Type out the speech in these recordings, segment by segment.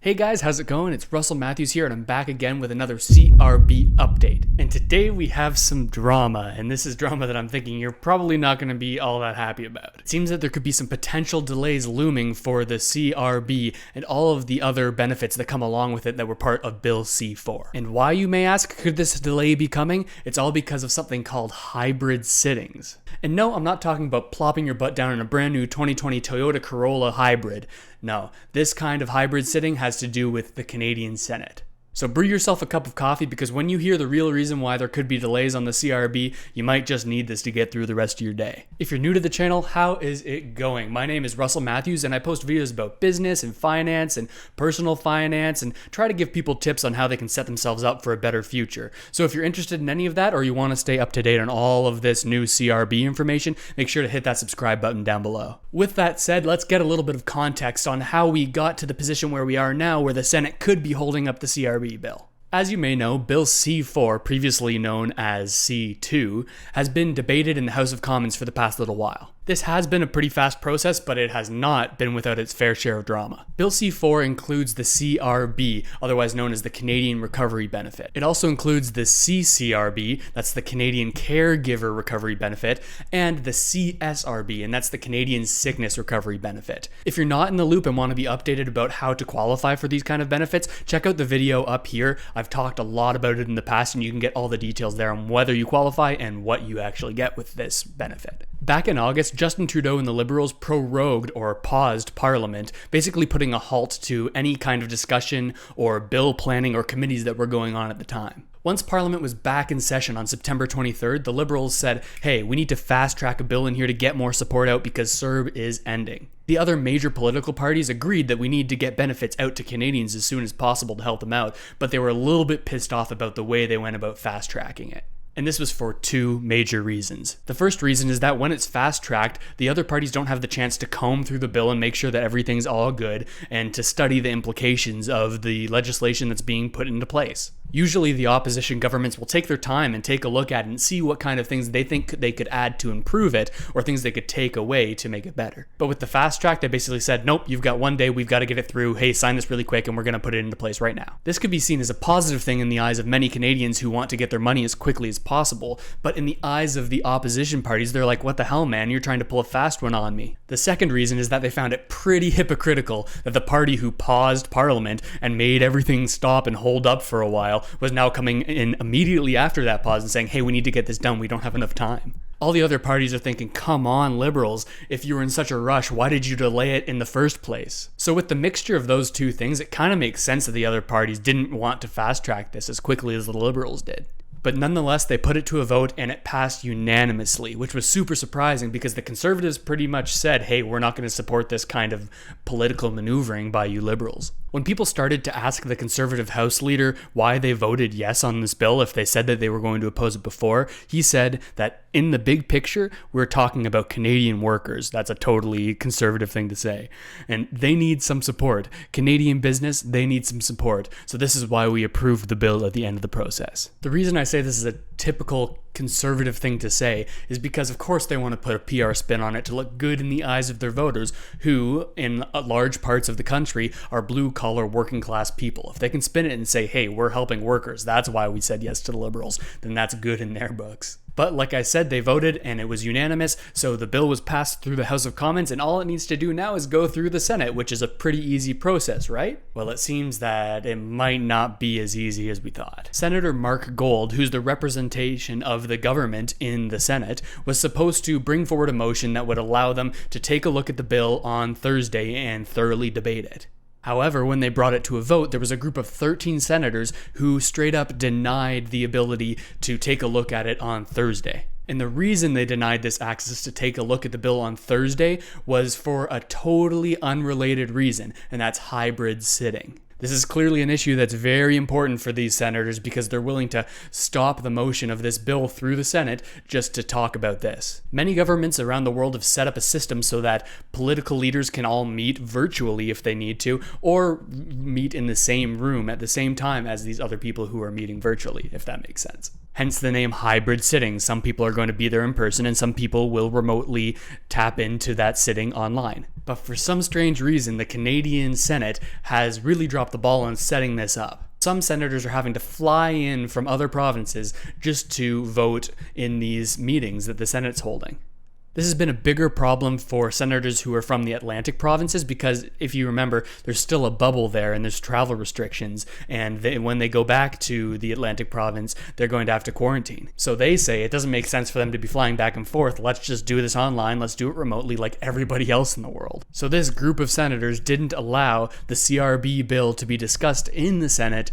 Hey guys, how's it going? It's Russell Matthews here, and I'm back again with another CRB update. And today we have some drama, and this is drama that I'm thinking you're probably not going to be all that happy about. It seems that there could be some potential delays looming for the CRB and all of the other benefits that come along with it that were part of Bill C-4. And why, you may ask, could this delay be coming? It's all because of something called hybrid sittings. And no, I'm not talking about plopping your butt down in a brand new 2020 Toyota Corolla hybrid. No, this kind of hybrid sitting has to do with the Canadian Senate. So brew yourself a cup of coffee, because when you hear the real reason why there could be delays on the CRB, you might just need this to get through the rest of your day. If you're new to the channel, how is it going? My name is Russell Matthews, and I post videos about business and finance and personal finance and try to give people tips on how they can set themselves up for a better future. So if you're interested in any of that, or you want to stay up to date on all of this new CRB information, make sure to hit that subscribe button down below. With that said, let's get a little bit of context on how we got to the position where we are now, where the Senate could be holding up the CRB bill. As you may know, Bill C-4, previously known as C-2, has been debated in the House of Commons for the past little while. This has been a pretty fast process, but it has not been without its fair share of drama. Bill C-4 includes the CRB, otherwise known as the Canadian Recovery Benefit. It also includes the CCRB, that's the Canadian Caregiver Recovery Benefit, and the CSRB, and that's the Canadian Sickness Recovery Benefit. If you're not in the loop and want to be updated about how to qualify for these kind of benefits, check out the video up here. I've talked a lot about it in the past, and you can get all the details there on whether you qualify and what you actually get with this benefit. Back in August, Justin Trudeau and the Liberals prorogued or paused Parliament, basically putting a halt to any kind of discussion or bill planning or committees that were going on at the time. Once Parliament was back in session on September 23rd, the Liberals said, hey, we need to fast track a bill in here to get more support out because CERB is ending. The other major political parties agreed that we need to get benefits out to Canadians as soon as possible to help them out, but they were a little bit pissed off about the way they went about fast tracking it. And this was for two major reasons. The first reason is that when it's fast-tracked, the other parties don't have the chance to comb through the bill and make sure that everything's all good and to study the implications of the legislation that's being put into place. Usually the opposition governments will take their time and take a look at it and see what kind of things they think they could add to improve it, or things they could take away to make it better. But with the fast track, they basically said, nope, you've got one day, we've got to get it through, hey, sign this really quick and we're going to put it into place right now. This could be seen as a positive thing in the eyes of many Canadians who want to get their money as quickly as possible, but in the eyes of the opposition parties, they're like, what the hell, man, you're trying to pull a fast one on me. The second reason is that they found it pretty hypocritical that the party who paused Parliament and made everything stop and hold up for a while was now coming in immediately after that pause and saying, hey, we need to get this done, we don't have enough time. All the other parties are thinking, come on, Liberals, if you were in such a rush, why did you delay it in the first place? So with the mixture of those two things, it kind of makes sense that the other parties didn't want to fast track this as quickly as the Liberals did. But nonetheless, they put it to a vote and it passed unanimously, which was super surprising because the Conservatives pretty much said, hey, we're not going to support this kind of political maneuvering by you Liberals. When people started to ask the Conservative House Leader why they voted yes on this bill if they said that they were going to oppose it before, he said that in the big picture, we're talking about Canadian workers. That's a totally conservative thing to say. And they need some support. Canadian business, they need some support. So this is why we approved the bill at the end of the process. The reason I say this is a typical conservative thing to say is because, of course, they want to put a PR spin on it to look good in the eyes of their voters, who, in large parts of the country, are blue-collar, working-class people. If they can spin it and say, hey, we're helping workers, that's why we said yes to the Liberals, then that's good in their books. But like I said, they voted and it was unanimous, so the bill was passed through the House of Commons, and all it needs to do now is go through the Senate, which is a pretty easy process, right? Well, it seems that it might not be as easy as we thought. Senator Mark Gold, who's the representation of the government in the Senate, was supposed to bring forward a motion that would allow them to take a look at the bill on Thursday and thoroughly debate it. However, when they brought it to a vote, there was a group of 13 senators who straight up denied the ability to take a look at it on Thursday. And the reason they denied this access to take a look at the bill on Thursday was for a totally unrelated reason, and that's hybrid sitting. This is clearly an issue that's very important for these senators because they're willing to stop the motion of this bill through the Senate just to talk about this. Many governments around the world have set up a system so that political leaders can all meet virtually if they need to, or meet in the same room at the same time as these other people who are meeting virtually, if that makes sense. Hence the name hybrid sitting. Some people are going to be there in person and some people will remotely tap into that sitting online. But for some strange reason, the Canadian Senate has really dropped the ball on setting this up. Some senators are having to fly in from other provinces just to vote in these meetings that the Senate's holding. This has been a bigger problem for senators who are from the Atlantic provinces because, if you remember, there's still a bubble there and there's travel restrictions, and when they go back to the Atlantic province, they're going to have to quarantine. So they say it doesn't make sense for them to be flying back and forth. Let's just do this online. Let's do it remotely like everybody else in the world. So this group of senators didn't allow the CRB bill to be discussed in the Senate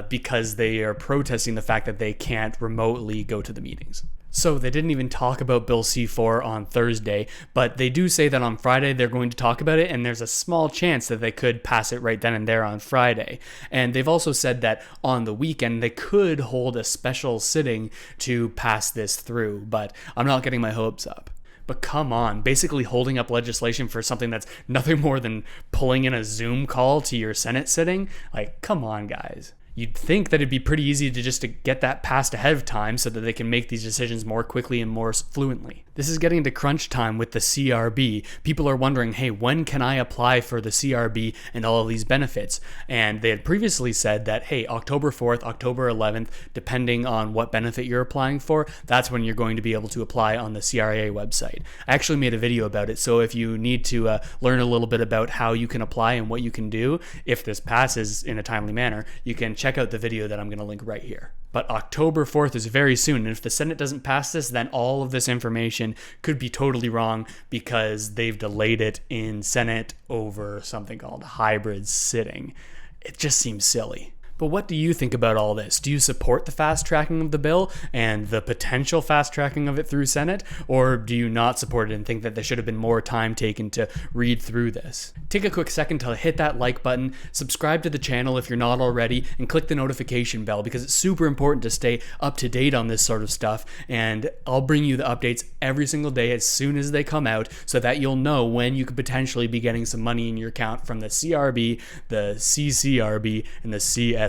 because they are protesting the fact that they can't remotely go to the meetings. So they didn't even talk about Bill C4 on Thursday, but they do say that on Friday they're going to talk about it, and there's a small chance that they could pass it right then and there on Friday. And they've also said that on the weekend they could hold a special sitting to pass this through, but I'm not getting my hopes up. But come on, basically holding up legislation for something that's nothing more than pulling in a Zoom call to your Senate sitting? Like, come on, guys. You'd think that it'd be pretty easy to get that passed ahead of time so that they can make these decisions more quickly and more fluently. This is getting to crunch time with the CRB. People are wondering, hey, when can I apply for the CRB and all of these benefits? And they had previously said that, hey, October 4th, October 11th, depending on what benefit you're applying for, that's when you're going to be able to apply on the CRA website. I actually made a video about it, so if you need to learn a little bit about how you can apply and what you can do, if this passes in a timely manner, you can check out the video that I'm going to link right here. But October 4th is very soon, and if the Senate doesn't pass this, then all of this information could be totally wrong because they've delayed it in Senate over something called hybrid sitting. It just seems silly. But what do you think about all this? Do you support the fast tracking of the bill and the potential fast tracking of it through Senate? Or do you not support it and think that there should have been more time taken to read through this? Take a quick second to hit that like button, subscribe to the channel if you're not already, and click the notification bell because it's super important to stay up to date on this sort of stuff. And I'll bring you the updates every single day as soon as they come out so that you'll know when you could potentially be getting some money in your account from the CRB, the CCRB, and the CSRB.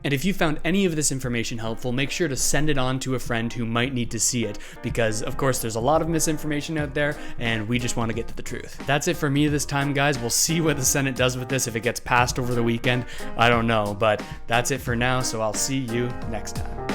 And if you found any of this information helpful, make sure to send it on to a friend who might need to see it, because of course there's a lot of misinformation out there and we just want to get to the truth. That's it for me this time, guys. We'll see what the Senate does with this if it gets passed over the weekend. I don't know, but that's it for now, so I'll see you next time.